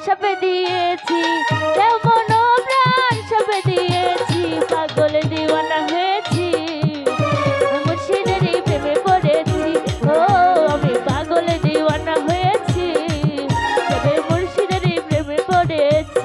সবে দিয়েছি, যেমন প্রাণ সবে দিয়েছি, পাগল দিওয়ানা হয়েছি, মুর্শিদেরই প্রেমে পড়েছি। ও আমি পাগল দিওয়ানা হয়েছি, তবে মুর্শিদেরই প্রেমে পড়েছি।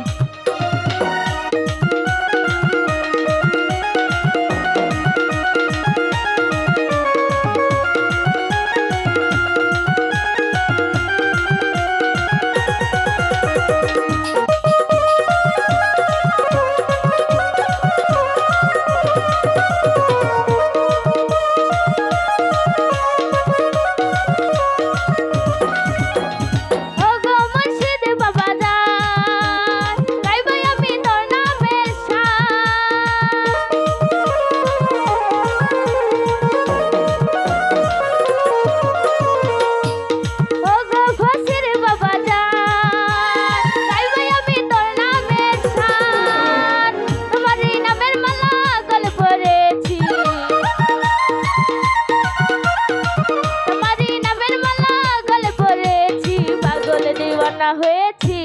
হয়েছি,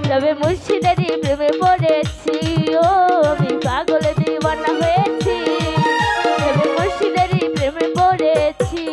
তবে মুর্শিদেরই প্রেমে পড়েছি। ও আমি পাগল দিওয়ানা হয়েছি, তবে মুর্শিদেরই প্রেমে পড়েছি।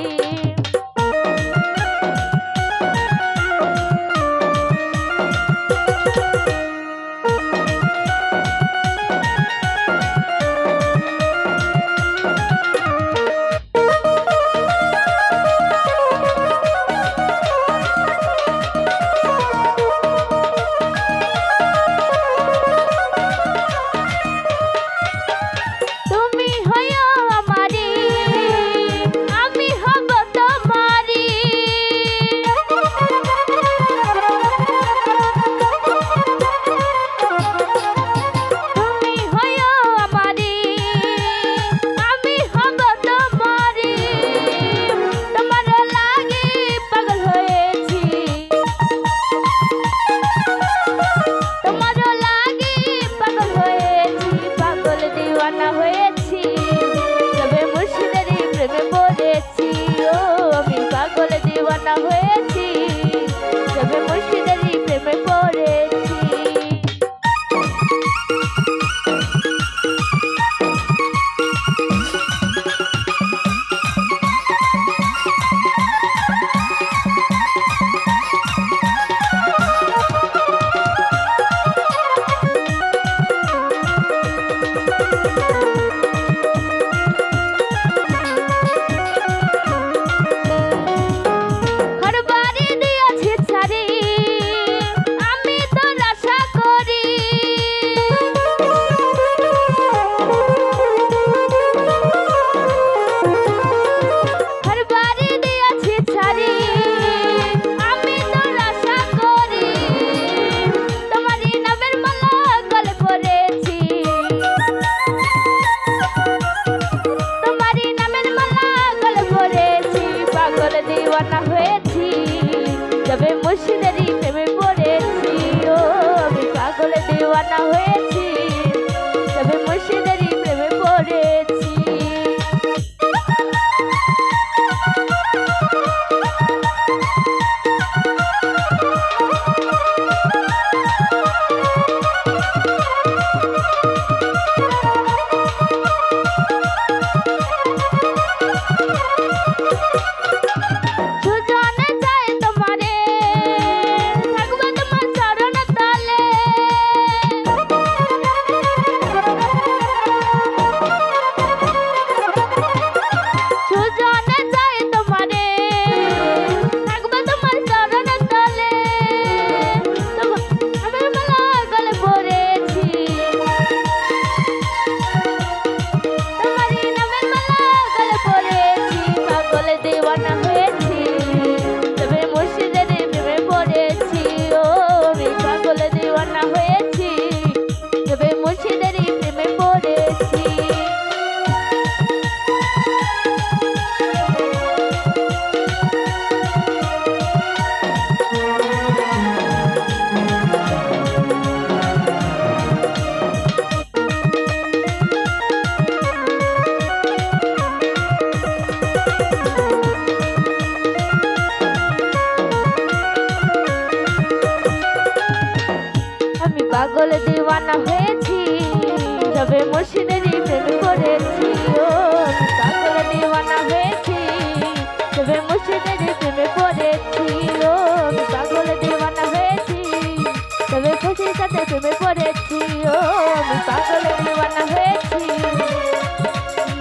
হয়েছি, তবে মুর্শিদেরই প্রেমে পড়েছি। ও আমি পাগল দিওয়ানা হয়েছি, তবে মুর্শিদেরই প্রেমে পড়েছি। দিওয়ানা হয়েছি, তবে মুর্শিদেরই প্রেমে পড়েছি। ও আমি পাগল দিওয়ানা হয়েছি, তবে মুর্শিদেরই প্রেমে পড়েছি। পাগল দিওয়ানা হয়েছি, তবে মুর্শিদেরই প্রেমে পড়েছি। ও আমি পাগল দিওয়ানা হয়েছি, তবে মুর্শিদেরই প্রেমে পড়েছি। ও আমি পাগল দিওয়ানা হয়েছি, তবে খুশির সাথে প্রেমে পড়েছি। ও আমি পাগল দিওয়ানা হয়েছি,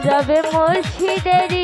তবে মুর্শিদেরই